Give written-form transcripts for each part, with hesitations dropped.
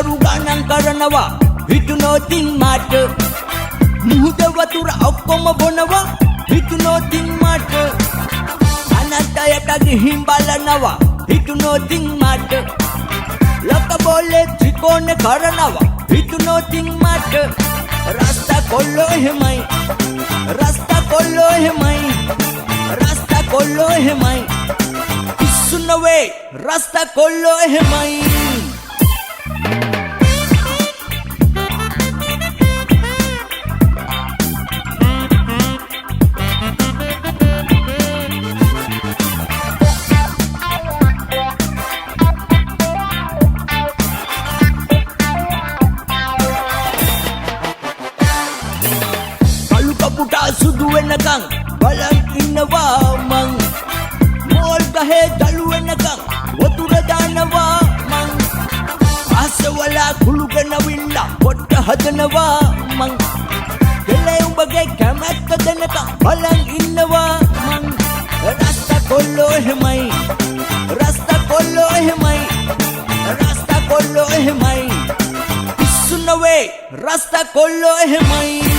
දරු ගණන් කරනවා හිතුනොතින් මට මුහුද වතුර ඔක්කොම බොනවා හිතුනොතින් මට අනන්තයට ගිහින් බලනවා හිතුනොතින් මට ලොක බෝලේ ත්‍රිකෝණ කරනවා හිතුනොතින් මට රස්තා කොල්ලෝ එහෙමයි රස්තා කොල්ලෝ එහෙමයි රස්තා කොල්ලෝ එහෙමයි පිස්සු නොවේ රස්තා කොල්ලෝ එහෙමයි සුදු වෙනකන් බලන් ඉන්නවා මං මෝල් ගහේ දළු වෙනකන් වතුර දානවා මං ආසවල කුළුගෙන විල්ලා පොට්ට හදනවා මං දෙලේ උඹගේ කැමැත්ත දෙනකන් බලන් ඉන්නවා මං රස්තා කොල්ලෝ එහෙමයි රස්තා කොල්ලෝ එහෙමයි රස්තා කොල්ලෝ එහෙමයි පිස්සු නොවේ රස්තා කොල්ලෝ එහෙමයි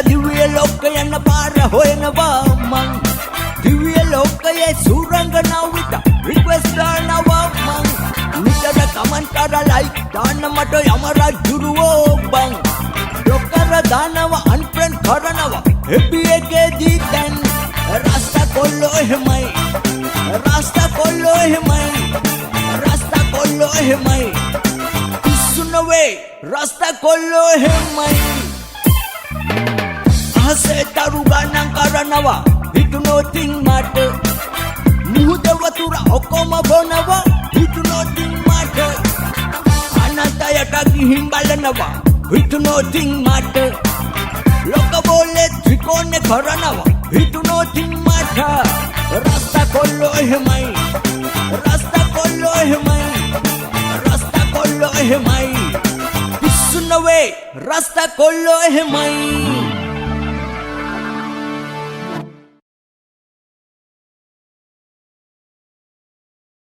දිව්‍ය ලෝකයන පාර හොයනවා මං දිව්‍ය ලෝකයේ සුරංගනාව විත රික්වෙස්ට් දානවා මං නිතර කමෙන්ට් කරලා ලයික් දාන්න මට යම රජුරෝ බං ලොකර දානවා අන්ෆ්‍රෙන්ඩ් කරනවා හැපි එකේදී දැන් රස්තා කොල්ලෝ එහෙමයි රස්තා කොල්ලෝ එහෙමයි රස්තා කොල්ලෝ එහෙමයි පිස්සු නොවේ රස්තා කොල්ලෝ එහෙමයි හසේ දරු ගණන් කරනවා හිතුනොතින් මට මුහුද වතුර ඔක්කොම බොනවා හිතුනොතින් මට අනන්තයට ගිහින් බලනවා හිතුනොතින් මට ලොක බෝලේ ත්‍රිකෝණ කරනවා හිතුනොතින් මට රස්තා කොල්ලෝ එහෙමයි රස්තා කොල්ලෝ එහෙමයි රස්තා කොල්ලෝ එහෙමයි පිස්සු නොවේ රස්තා කොල්ලෝ එහෙමයි